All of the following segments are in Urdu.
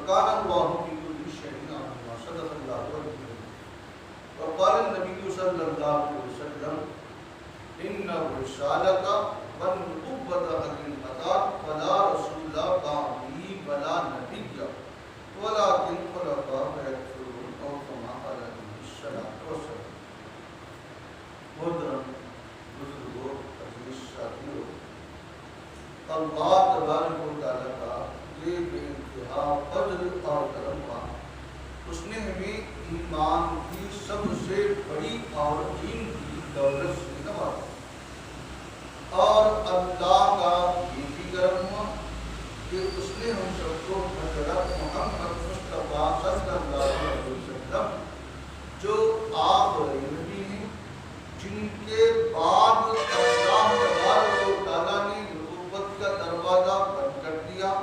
وكان الله بكل شيء عليما صدق الله العظيم. وقال النبي صلى الله عليه وسلم إن الرسالة والنبوة حقيقتان ولا رسول بعدي ولا نبي ولكن خلفاء يكفرون أو كما قال عليه الصلاة والسلام. محترم بزرگوں، عزیز ساتھیوں، اللہ تبارک و تعالیٰ کا یہ بے انتہا فضل اور کرم تھا. اس نے ہمیں ایمان کی سب سے بڑی اور دین کی دولت سے نوازا، اور اللہ کا یہ بھی کرم ہوا کہ اس نے ہم سب کو حضرت محمد مصطفیٰ صلی اللہ علیہ وسلم جو آخری نبی ہیں، جن کے بعد اللہ تبارک و تعالیٰ نے نبوت کا دروازہ بند کر دیا.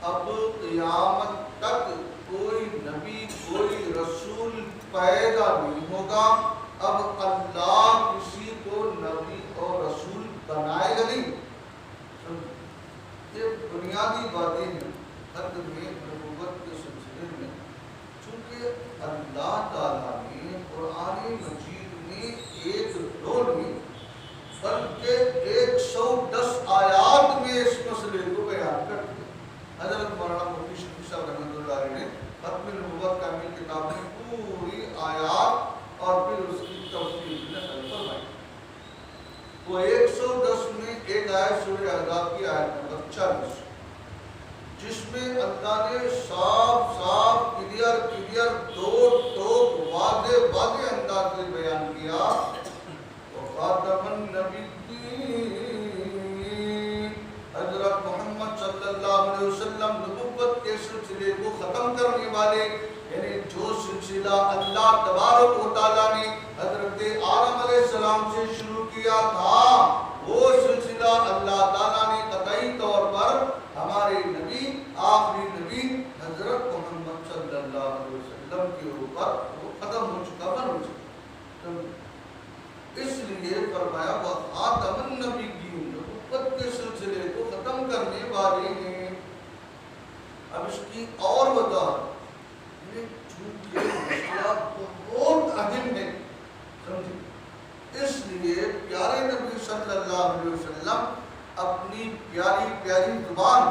اب قیامت تک کوئی نبی کوئی رسول پیدا نہیں ہوگا. اب اللہ کسی کو نبی اور رسول بنائے گا نہیں. یہ بنیادی باتیں ہیں حد میں نبوت کے سلسلے میں. چونکہ اللہ تعالیٰ نے قرآن مجید میں ایک دو نہیں بلکہ 110 آیات میں اس مسئلے کو بیان کر دیا. حضرت مولانا مفتی شفیع صاحب رحمۃ اللہ علیہ نے ختم نبوت کامل کتاب میں پوری آیات اور پھر اس کی تفصیل نقل فرمائی. وہ 110 میں ایک آیت سورہ احزاب کی آیت نمبر 40 جس میں اللہ نے صاف صاف کلیئر دو واضح انداز میں بیان کیا. وخاتم النبیین، حضرت محمد صلی اللہ علیہ وسلم نبوت کے سلسلے کو ختم کرنے والے، یعنی جو سلسلہ اللہ تبارک و تعالیٰ نے حضرت آدم علیہ السلام سے شروع کیا تھا، وہ سلسلہ اللہ تعالیٰ نے قطعی طور پر ہمارے نبی آخری نبی حضرت محمد صلی اللہ علیہ وسلم کے اوپر وہ ختم ہو چکا، بن ہو چکا. اس لیے فرمایا وہ خاتم النبیین، نبوت کے سلسلے کو ختم کرنے والے ہیں. اب اس کی اور وضاحت، چونکہ مسئلہ بہت اہم ہے، سمجھے، اس لیے پیارے نبی صلی اللہ علیہ وسلم اپنی پیاری زبان،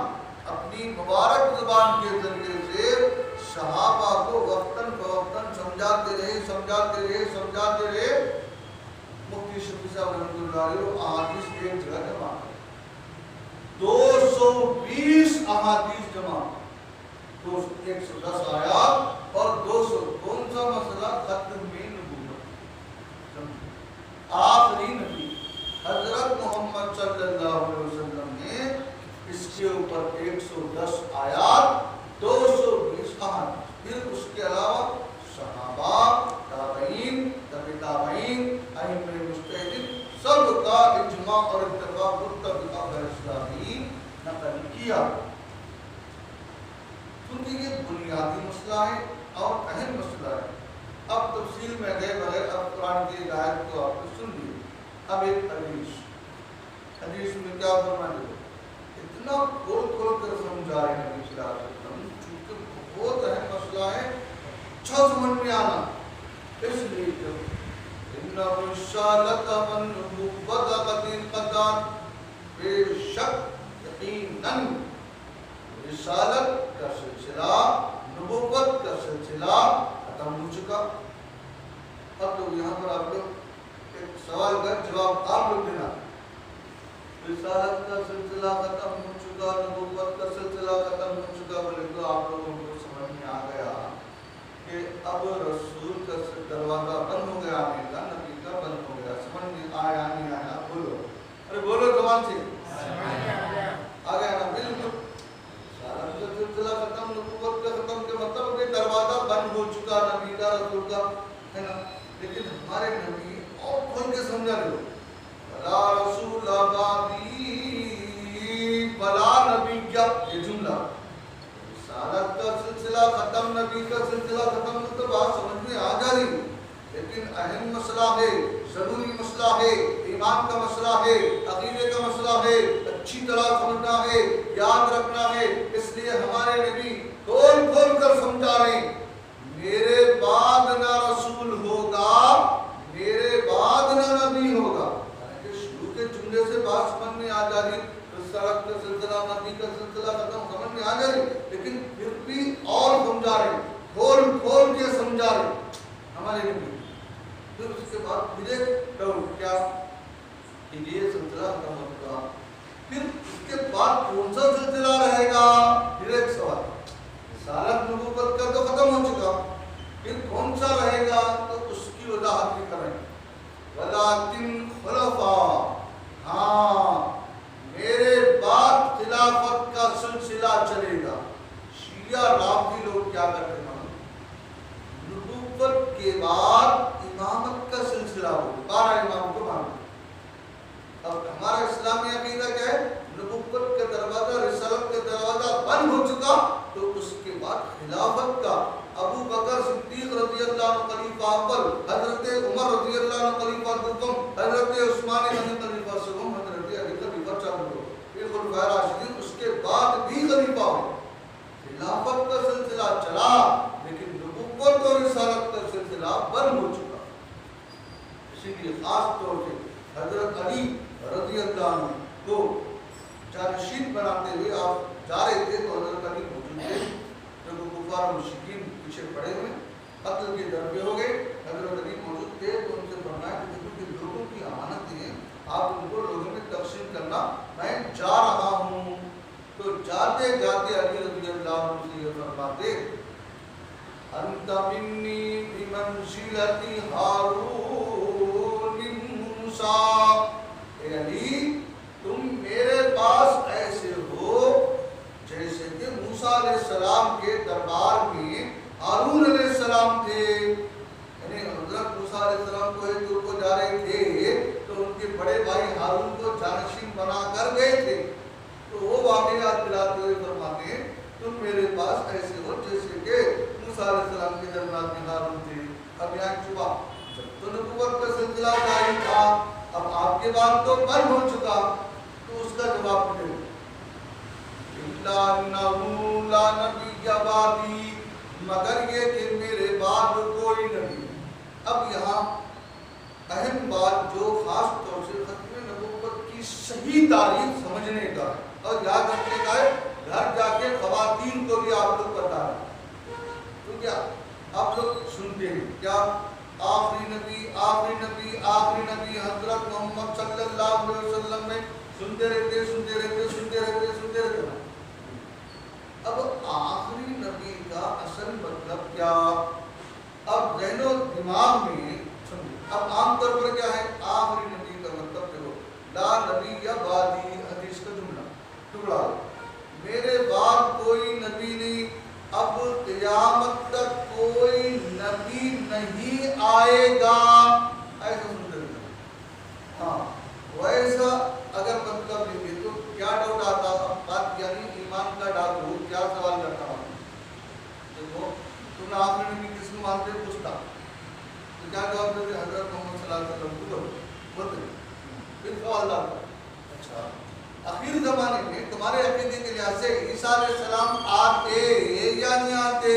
اپنی مبارک زبان کے ذریعے سے صحابہ کو وقتاً فوقتاً سمجھاتے رہے. مفتی شفیع صاحب رحمۃ اللہ علیہ احادیث ایک جگہ جمع 220 احادیث جمع، 110 آیات اور 200. کون سا مسئلہ؟ ختم نبوت. آخری نبی حضرت محمد صلی اللہ علیہ وسلم نے اس کے اوپر 110 آیات، 220 احادیث، پھر اس کے علاوہ صحابہ، تابعین، تابعین، ائمہ مجتہدین، سب کا اجماع اور اتفاق متفقہ غیر اسلامی نقل کیا. کیونکہ یہ بنیادی مسئلہ ہے اور اہم مسئلہ ہے. اب تفصیل میں گئے بغیر اب قرآن کی آیت کو آپ نے سن لی. اب ایک حدیث میں کیا فرمایا؟ اتنا کھول کر سمجھا رہے ہیں نبی صلی اللہ علیہ وسلم، چونکہ بہت اہم مسئلہ ہے، اچھا سمجھ میں آنا. اس لیے کہ ان رسالت والنبوۃ حقیقتان، بے شک یقیناً رسالت کا سلسلہ، نبوت کا سلسلہ ختم ہو چکا. اب تو یہاں پر آپ لوگ ایک سوال کا جواب آپ لوگ دینا. رسالت کا سلسلہ ختم ہو چکا، نبوت کا سلسلہ ختم ہو چکا، بولے تو آپ لوگوں کو سمجھ میں آ گیا کہ اب رسول کا دروازہ بند ہو گیا، آنے کا نبی کا بند ہو گیا. سمجھ میں آیا نہیں آیا؟ بولو، ارے بولو زبان سے. آ گیا نا؟ بالکل. رسالت کا سلسلہ ختم، نبوت کا ختم کے مطلب کہ دروازہ بند ہو چکا نبی کا، رسول کا، ہے نا. لیکن ہمارے نبی اور کھول کے سمجھا لو، لا رسول بعدی ولا نبی. کیا یہ جملہ؟ رسالت کا سلسلہ ختم، نبی کا سلسلہ ختم، تو بات سمجھ میں آ جا رہی. لیکن اہم مسئلہ ہے، ضروری مسئلہ ہے، ایمان کا مسئلہ ہے، عقیدے کا مسئلہ ہے، اچھی طرح سمجھنا ہے، یاد رکھنا ہے. اس لیے ہمارے نبی کھول میں آ جائے لیکن پھر بھی اور سمجھا رہے ہیں, کھول کھول کے سمجھا رہے ہیں ہمارے نبی. پھر اس کے بعد مجھے کیا یہ سلسلہ ختم ہوگا, پھر اس کے بعد کون سا سلسلہ رہے گا؟ پھر ایک سوال, رسالت نبوت کا تو ختم ہو چکا, پھر کون سا رہے گا؟ تو اس کی وضاحت بھی کریں. ولیکن خلفاء, ہاں میرے بعد خلافت کا سلسلہ چلے گا. شیعہ رافضی لوگ کیا کرتے ہیں؟ نبوت کے بعد امامت کا سلسلہ ہو, 12 امام کو مانتے. اب ہمارا اسلامی عقیدہ کیا ہے؟ نبوت کا دروازہ, رسالت کا دروازہ بند ہو چکا تو اس کے بعد خلافت کا ابو بکر صدیق رضی اللہ عنہ خلیفہ اول, حضرت عمر رضی اللہ عنہ خلیفہ دوم, حضرت عثمان غنی خلیفہ سوم, حضرت علی خلیفہ چاروں, یہ خلفائے راشدین. اس کے بعد بھی خلیفہ ہوئے. خلافت کا سلسلہ چلا لیکن نبوت اور رسالت کا سلسلہ بند ہو چکا. اسی لیے خاص طور سے حضرت علی رضی اللہ عنہ کو جانشین بناتے ہوئے آپ جا رہے تھے تو حضرت علی موجود تھے. جب وہ کفار و مشرکین پیچھے پڑے ہوئے قتل کے ڈر پہ ہو گئے, حضرت علی موجود تھے تو ان سے فرمایا کہ کیونکہ لوگوں کی امانت ہیں, آپ ان کو لوگوں میں تقسیم کرنا, میں جا رہا ہوں. تو جاتے جاتے علی رضی اللہ عنہ سے یہ فرماتے, انت منی بمنزلتی ہارون من موسیٰ, اے علی تم میرے پاس ایسے ہو جیسے کہ موسیٰ علیہ السلام کے دربار میں ہارون علیہ السلام تھے. یعنی حضرت موسیٰ علیہ السلام کو ایک دور کو جا رہے تھے تو ان کے بڑے بھائی ہارون کو جانشین بنا کر گئے تھے. تو وہ واقعات دلاتے ہوئے فرماتے ہیں تم میرے پاس ایسے ہو جیسے کہ موسیٰ علیہ السلام کے دربار میں ہارون تھے. اب یہاں چھپا, جب تو نبوت کا سلسلہ جاری تھا, اب آپ کے بعد تو بند ہو چکا, تو اس کا جواب دے لا نبی بعدی, مگر یہ کہ میرے بعد کوئی نبی. اب یہاں اہم بات جو خاص طور سے ختم نبوت کی صحیح تعریف سمجھنے کا اور یاد رکھنے کا ہے, گھر جا کے خواتین کو بھی آپ لوگ بتا رہے ہیں. تو کیا آپ لوگ سنتے ہیں کیا آخری نبی آخری نبی آخری نبی حضرت محمد صلی اللہ علیہ وسلم میں سنتے رہتے سنتے رہتے سنتے رہتے سنتے رہتے. اب آخری نبی کا اصل مطلب کیا؟ اب ذہن و دماغ میں اب عام طور پر کیا ہے آخری نبی کا مطلب دیکھو, لا نبی یا بعدی, حدیث کا جملہ ٹکڑا, میرے بعد کوئی نبی نہیں, اب قیامت تک کوئی نبی نہیں آئے گا, ایسا سنتے ہیں. ہاں ویسا اگر مطلب لیں گے تو کیا ڈاؤٹ آتا, بات یعنی ایمان کا ڈاؤٹ ہو, کیا سوال کرتا ہوں دیکھو تم نے آخری نبی کس کو مانتے پوچھتا تو کیا جواب دیتے حضرت محمد صلی اللہ علیہ وسلم کو بولتے. پھر سوال ڈالتا, اچھا آخر زمانے میں تمہارے عقیدے کے لحاظ سے عیسیٰ علیہ السلام آتے یا نہیں آتے؟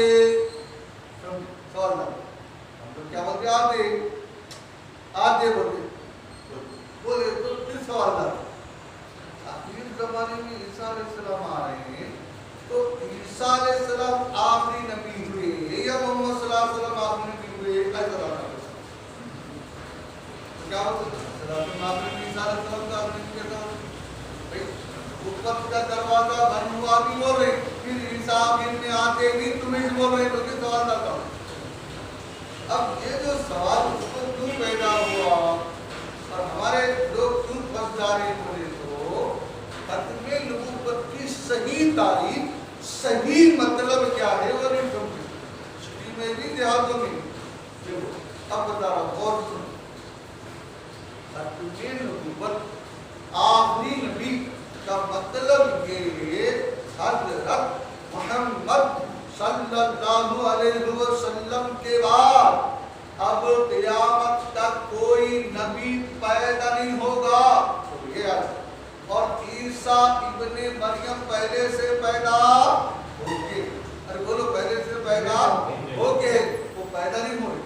سوال ڈالتا, ہم تو کیا بولتے آتے آتے بولتے بولے تو پھر سوال ڈالتا. آخر زمانے میں عیسیٰ علیہ السلام آ رہے ہیں تو عیسیٰ علیہ السلام آخری نبی ہوئے یا محمد صلی اللہ علیہ وسلم آخری نبی ہوئے؟ ایسا ڈالتا تو کیا ہوتا ہے آخری نبی عیسیٰ علیہ السلام کا آخری نبی کیسا ہوتا؟ نبوت کا دروازہ بند ہوا بھی بول رہے, پھر عیسیٰ آخر میں آتے بھی تمہیں بول رہے, تو کس سوال ڈالتا ہوں. اب یہ جو سوال اس کو کیوں پیدا ہوا اور ہمارے لوگ کیوں پھنس جا رہے بولے تو ختم نبوت کی صحیح تعریف صحیح مطلب کیا ہے وہ نہیں سمجھے. سٹی میں بھی دیہاتوں میں دیکھو اب بتا رہا ہوں اور سنو, ختم نبوت آخری نبی کا مطلب یہ حضرت محمد صلی اللہ علیہ وسلم کے بعد اب قیامت تک کوئی نبی پیدا نہیں ہوگا. تو یہ اور عیسیٰ ابن مریم پہلے سے پیدا ہو کے, ارے بولو پہلے سے پیدا ہو کے, وہ پیدا نہیں ہوئے.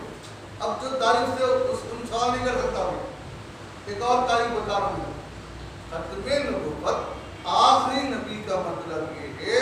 اب جو تعریف سے ان سوال نہیں کر سکتا ہوں, ایک اور تعریف بتا رہا ہوں. ختم نبوت آخری نبی کا مطلب یہ ہے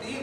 3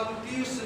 29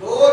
2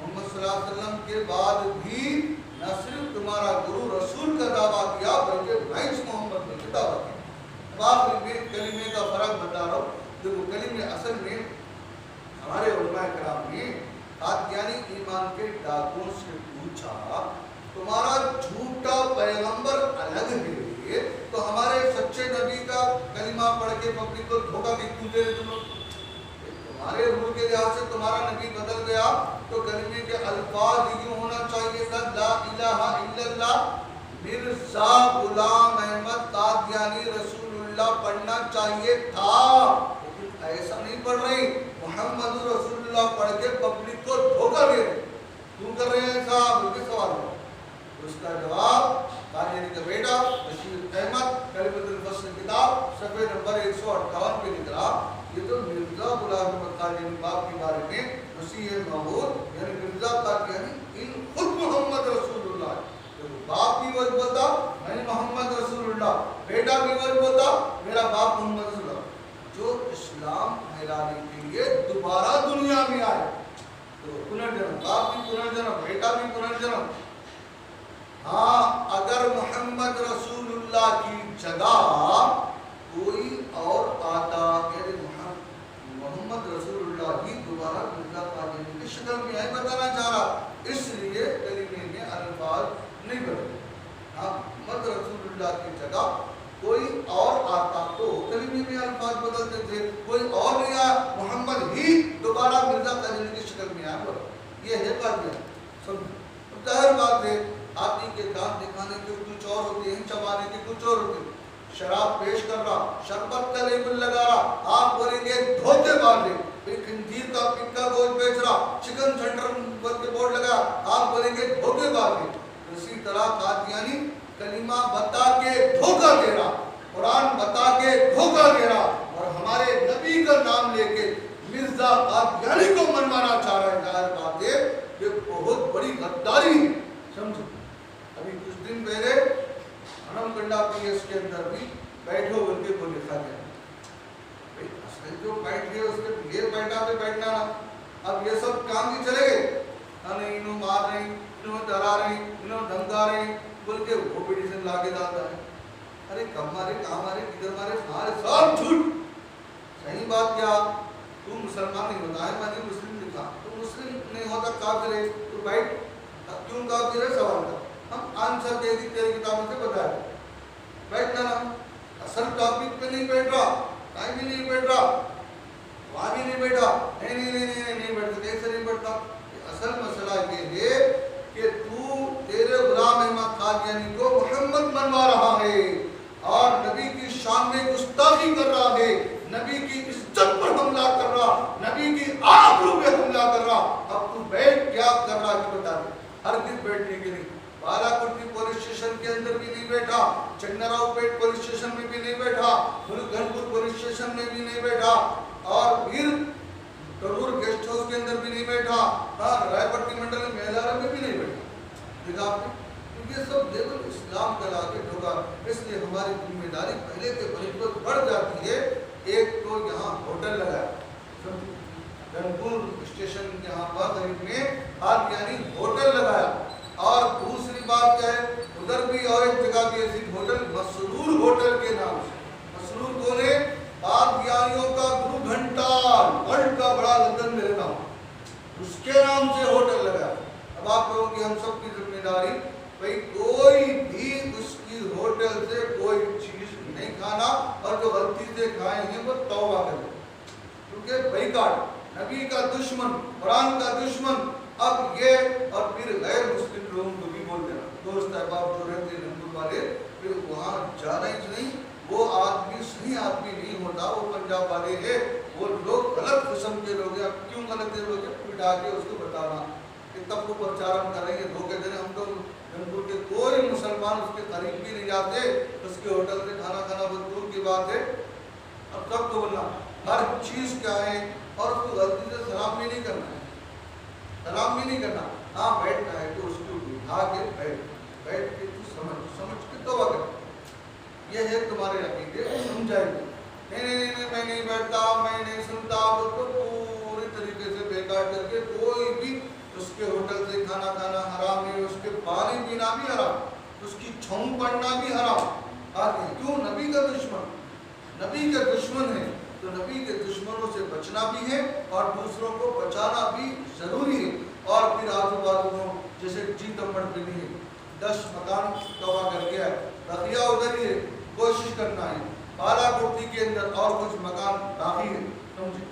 محمد صلی اللہ علیہ وسلم کے بعد بھی نہ صرف تمہارا گرو رسول کا دعویٰ کیا بلکہ بھائیس محمد نے بھی دعویٰ کیا. اب آپ کلمے کا فرق بتا رہا ہوں. دیکھو کلمے اصل میں ہمارے علماء کرام نے قادیانی ایمان کے ڈاکوں سے پوچھا تمہارا جھوٹا پیغمبر الگ ہے تو ہمارے سچے نبی کا کلمہ پڑھ کے پبلک کو دھوکہ کیوں دے رہے تم لوگ؟ تمہارے روح کے لحاظ سے تمہارا نبی بدل گیا تو کلمے کے الفاظ یوں ہونا چاہیے تھا لا الہ الا اللہ مرزا غلام احمد قادیانی رسول اللہ پڑھنا چاہیے تھا، لیکن ایسا نہیں پڑھ رہی. محمد رسول اللہ پڑھ کے پبلک کو دھوکہ دے رہے. کیوں کر رہے ہیں ایسا؟ مجھے سوال ہے. اس کا جواب قادیانی کا بیٹا بشیر احمد کلمۃ الفصل کتاب صفحے نمبر 158 پہ لکھ رہا یہ تو مرزا غلام احمد قادیانی باپ کے بارے میں مسیح موعود یعنی مرزا قادیانی ان خود محمد رسول اللہ ہے. باپ بھی وہی بولتا میں محمد رسول اللہ، بیٹا بھی وہی بولتا میرا باپ محمد رسول اللہ، جو اسلام پھیلانے کے لیے دوبارہ دنیا میں آئے. تو پنرجنم، باپ بھی پنرجنم، بیٹا بھی پنرجنم. ہاں اگر محمد رسول اللہ کی جگہ کوئی اور آتا یعنی محمد رسول اللہ ہی دوبارہ مرزا قادیانی کی شکل میں آئے بتانا چاہ رہا، اس لیے کلمے میں الفاظ نہیں بدلے. ہاں محمد رسول اللہ کی جگہ کوئی اور آتا تو کلمے میں الفاظ بدلتے تھے. کوئی اور نہیں آیا محمد ہی دوبارہ مرزا قادیانی کی شکل میں آیا. یہ ہے قادیانی. سمجھو ظاہر بات ہے آدمی کے دانت دکھانے کے کچھ اور ہوتے ہیں، چبانے کے کچھ اور ہوتے ہیں. شراب پیش کر رہا، شربت کا لیبل لگا رہا، آپ بولیں گے دھوکے بازی. خنزیر کا پکا گوشت بیچ رہا، چکن سینٹر کے بورڈ لگا، آپ بولیں گے دھوکے بازی. اسی طرح قادیانی کلمہ بتا کے دھوکہ دے رہا، قرآن بتا کے دھوکہ دے رہا اور ہمارے نبی کا نام لے کے مرزا قادیانی کو منوانا چاہ رہا ہے. ظاہر بات ہے یہ بہت بڑی غداری ہے. سمجھو ابھی کچھ دن پہلے ہنم کنڈا پی ایس کے اندر بھی بیٹھو بول کے کو لکھا گیا. اصل جو بیٹھ گئے اس کے یہ بیٹھا پہ بیٹھنا نا. اب یہ سب کام بھی چلے گئے، نہیں انہوں مار رہی، انہوں ڈرا رہی، انہوں دھمکا رہی بول کے وہ پیٹیشن لا کے ڈالتا ہے. ارے کب مارے، کہاں مارے، کدھر مارے، سارے سب جھوٹ. صحیح بات کیا تو مسلمان نہیں ہوتا ہے، میں نے مسلم لکھا تو مسلم نہیں ہوتا کافر ہے تو بیٹھ. کیوں کافر ہے سوال کا ہم آنسر دے دی تیری کتابوں سے بتایا. بیٹھنا نا اصل ٹاپک پہ نہیں بیٹھ رہا، کہیں بھی نہیں بیٹھ رہا، وہاں بھی نہیں بیٹھا، نہیں بیٹھتا. کیسے نہیں بیٹھتا؟ اصل مسئلہ یہ ہے کہ تو تیرے غلام احمد قادیانی کو محمد منوا رہا ہے اور نبی کی شان میں گستاخی کر رہا ہے، نبی کی عزت پر حملہ کر رہا، نبی کی آبرو پہ حملہ کر رہا. اب تو بیٹھ کیا کر رہا ہے بتا دے. ہرگز بیٹھنے کے لیے بالا کوٹی پولیس اسٹیشن کے اندر بھی نہیں بیٹھا، چنراؤ پیٹ پولیس اسٹیشن میں بھی نہیں بیٹھا، گھنپور پولیس اسٹیشن میں بھی نہیں بیٹھا اور پھر کرور گیسٹ ہاؤس کے اندر بھی نہیں بیٹھا، رائے پٹی منڈل میلارا میں بھی نہیں بیٹھا. دیکھا آپ نے یہ سب لیبل اسلام کا لا کے ڈھوکا. اس لیے ہماری ذمہ داری پہلے کے بنسبت بڑھ جاتی ہے. ایک تو یہاں ہوٹل لگایا گھنپور اسٹیشن یہاں پر قریب میں قادیانی ہوٹل لگایا اور دوسری بات کیا ہے ادھر بھی اور ایک جگہ بھی ایسی ہوٹل مسرور ہوٹل کے نام سے. مسرور کون ہے؟ قادیانیوں کا گرو گھنٹال، ورلڈ کا بڑا لندن میں رہتا ہوں، اس کے نام سے ہوٹل لگایا. اب آپ کہو کہ ہم سب کی ذمہ داری بھائی کوئی بھی اس کی ہوٹل سے کوئی چیز نہیں کھانا اور جو غلطی سے کھائے ہیں وہ توبہ کریں کیونکہ بائیکاٹ نبی کا دشمن، قرآن کا دشمن. اب یہ اور پھر غیر مسلم لوگوں کو بھی بول دینا دوست احباب جو رہتے ہیں ہندو والے پھر وہاں جانا ہی نہیں. وہ آدمی صحیح آدمی نہیں ہوتا، وہ پنجاب والے ہیں، وہ لوگ غلط قسم کے لوگ ہیں. کیوں غلط ہے لوگ پٹا کے اس کو بتانا کہ تب کو پرچارن کریں گے دھوکے دینے. ہم تو گھنپور کے کوئی مسلمان اس کے قریب بھی نہیں جاتے، اس کے ہوٹل سے کھانا کھانا بہت دور کی بات ہے. اب سب کو بولنا ہر چیز کیا ہے اور اس کو غلطی سے سلام بھی نہیں کرنا ہے، سلام بھی نہیں کرنا. ہاں بیٹھنا ہے تو اس کو بٹھا کے بیٹھ کے تو سمجھ کے توبہ کر. یہ ہے تمہارے عقیدے سمجھائے گی. نہیں میں نہیں بیٹھتا، میں نہیں سنتا، اس کو پوری طریقے سے بیکار کر کے کوئی بھی اس کے ہوٹل سے کھانا کھانا حرام ہے، اس کے پانی پینا بھی حرام، اس کی چھاؤں پڑنا بھی حرام۔ آگے کیوں؟ نبی کا دشمن، نبی کے دشمن ہے، تو نبی کے دشمنوں سے بچنا بھی ہے اور دوسروں کو بچانا بھی ضروری ہے۔ اور پھر آزو بازو میں جیسے جی تمبڑ پہ نہیں ہے، 10 مکان تباہ کر گیا ہے، بقیہ ادھر ہی ہے، کوشش کرنا ہے۔ بالا کوٹھی کے اندر اور کچھ مکان باقی ہے، سمجھے؟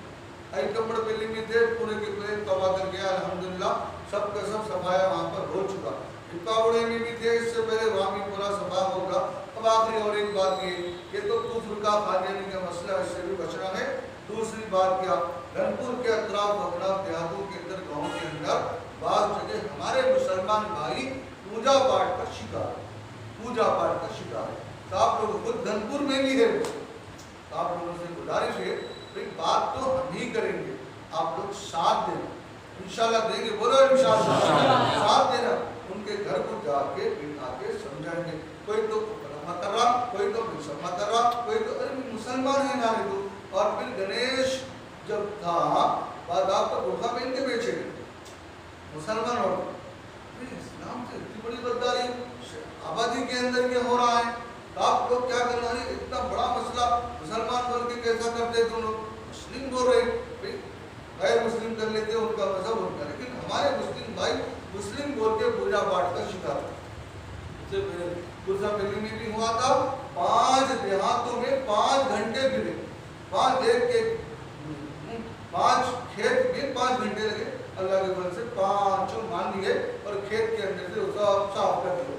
ایک کمبڑ پلی میں تھے، پورے کے پورے تباہ کر گیا، الحمدللہ سب کا سب صفایا وہاں پر ہو چکا۔ اٹاوڑے میں بھی تھے، اس سے پہلے وہاں بھی پورا صفا ہوگا۔ اب آخری اور ایک بات یہ تو کفر کا قادیانی کا مسئلہ، اس سے بھی بچنا ہے۔ دوسری بات کیا، رنگپور کے اطراف اطراف دیہاتوں کے اندر، گاؤں کے اندر بعض جگہ ہمارے مسلمان بھائی پوجا پاٹ کا شکار، پوجا پاٹ کا شکار ہے۔ تو آپ لوگ خود دھنپور میں بھی ہے، آپ لوگوں سے گزارش ہے بات تو ہم ہی کریں گے، آپ لوگ ساتھ دینا، انشاءاللہ دیں گے، بولو انشاءاللہ ساتھ دینا۔ ان کے گھر کو جا کے بٹھا کے سمجھائیں گے، کوئی تو کر رہا، کوئی تو مسلمان کر رہا، کوئی تو مسلمان ہے نہ تو۔ اور پھر گنیش جب تھا بعد آپ کو برقع پہن کے بیچے گئے مسلمان، اور اسلام سے اتنی بڑی غداری آبادی کے اندر یہ ہو رہا ہے، تو آپ لوگ کیا کرنا ہے؟ اتنا بڑا مسئلہ مسلمان بول کے کیسا کرتے تم لوگ؟ مسلم بول رہے، غیر مسلم کر لیتے ان کا مذہب ان کا، لیکن ہمارے مسلم بھائی مسلم بول کے پوجا پاٹ کا شکار۔ اس سے پہلے گرزا پلی میں بھی ہوا تھا، 5 دیہاتوں میں 5 گھنٹے ملے، 5 کھیت میں 5 گھنٹے لگے، اللہ کے فضل سے 5 مان لیے اور کھیت کے اندر سے صاف کر دیا۔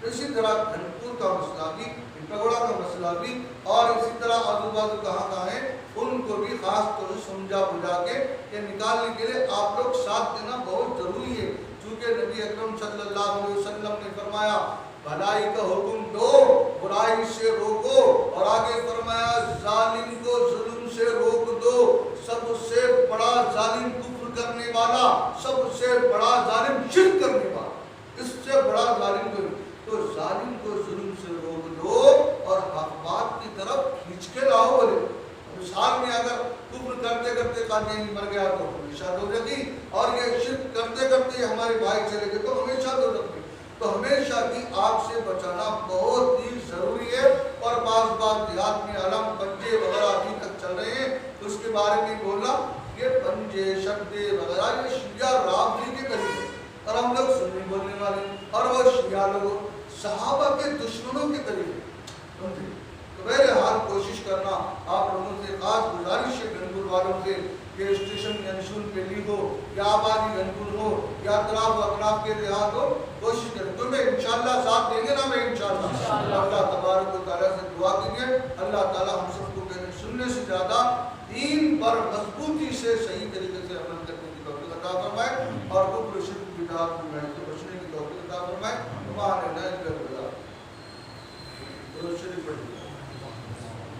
اسی طرح دھنپور کا مسئلہ بھی، پگوڑا کا مسئلہ بھی، اور اسی طرح آزو بازو کہاں ہے ان کو بھی خاص طور سے سمجھا بجھا کے یہ نکالنے کے لیے آپ لوگ ساتھ دینا بہت ضروری ہے۔ چونکہ نبی اکرم صلی اللہ علیہ وسلم نے فرمایا بھلائی کا حکم دو، برائی سے روکو، اور آگے فرمایا ظالم کو ظلم سے روک دو، سب سے بڑا ظالم کفر کرنے والا، سب سے بڑا ظالم شرک کرنے والا، اس سے بڑا ظالم کوئی نہیں۔ تو ظالم کو ظلم سے روک دو اور حق بات کی طرف کھینچ کے لاؤ۔ بولے مثال میں اگر کفر کرتے کرتے قادیانی مر گیا تو ہمیشہ دوزخ کی، اور یہ شرک کرتے کرتے ہمارے بھائی چلے گئے تو ہمیشہ دوزخ کی۔ تو ہمیشہ کی آگ سے بچانا بہت ہی ضروری ہے۔ اور بعض دیہات میں علم پنجے وغیرہ ابھی تک چل رہے ہیں، تو اس کے بارے میں بولنا یہ پنجے شدے وغیرہ یہ شیعہ رافضی کے قریب ہے، اور ہم لوگ سنی بولنے والے، اور وہ شیعہ لوگ صحابہ کے دشمنوں کے قریب ہے، سمجھے؟ تو بہرحال کوشش کرنا، آپ لوگوں سے خاص گزارش ہے گھنپور والوں سے کہ اسٹیشن گنشون پلی ہو یا آبادی گھنپور ہو یا اطراف اطراف کے دیہات ہو، کوشش کریں۔ تو میں انشاءاللہ ساتھ دیں گے نا، میں انشاءاللہ اللہ تبارک و تعالیٰ سے دعا کریں گے اللہ تعالیٰ ہم سب کو کہنے سننے سے زیادہ دین پر مضبوطی سے صحیح طریقے سے عمل کرنے کی توفیق عطا فرمائے، اور کفر شرک بدعات سے بچنے کی توفیق عطا فرمائے۔ ہمارے نئے گھر شریف پڑھیں۔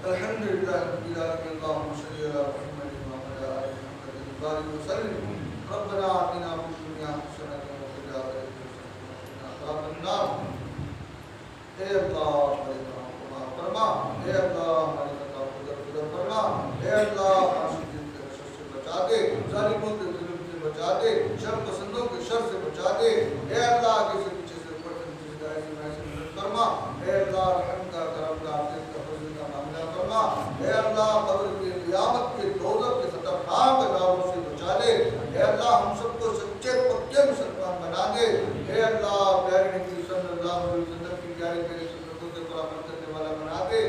الحمدللہ رب العالمین، اللہم صلی علی محمد وعلی آل محمد وبارک وسلم۔ ربنا آتنا فی الدنیا حسنۃ وفی الآخرۃ حسنۃ وقنا عذاب النار۔ اے اللہ ہمارے گناہوں کو معاف فرما، اے اللہ ہمارے خطاؤں کو درگزر فرما، اے اللہ عاشقین کے شر سے بچا دے، ظالموں کے ظلم سے بچا دے، شر پسندوں کے شر سے بچا دے، اے اللہ کسی پیچھے سے فرما، اے اللہ رحم کا کرم کا عافیت کا فضل کا معاملہ فرما، اے اللہ قبر کے قیامت کے دوزخ کے خطرناک عذابوں سے بچا لے، اے اللہ ہم سب کو سچے پکے مسلمان بنا دے، اے اللہ پیارے نبی صلی اللہ علیہ وسلم کی پیاری پیاری سنتوں سے پر عمل کرنے والا بنا دے،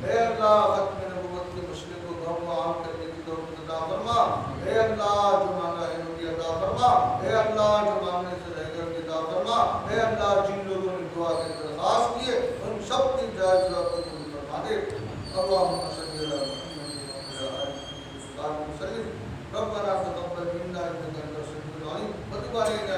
اے اللہ ختم نبوت کے مسئلے کو گھروں و عام کرنے کی توفیق عطا فرما، اے اللہ جو مانگا ہے وہ بھی عطا فرما، اے اللہ جو مانگنے سے رہ کر کے عطا فرما، اے اللہ جن لوگوں نے دعا کے درخواست کیے ان سب کی جائز ضرورتوں کو بھی فرما دے۔ اللہم صلی علی محمد وعلی آل محمد وسلم۔ ربنا تقبل منا انک انت السمیع العلیم وتب علینا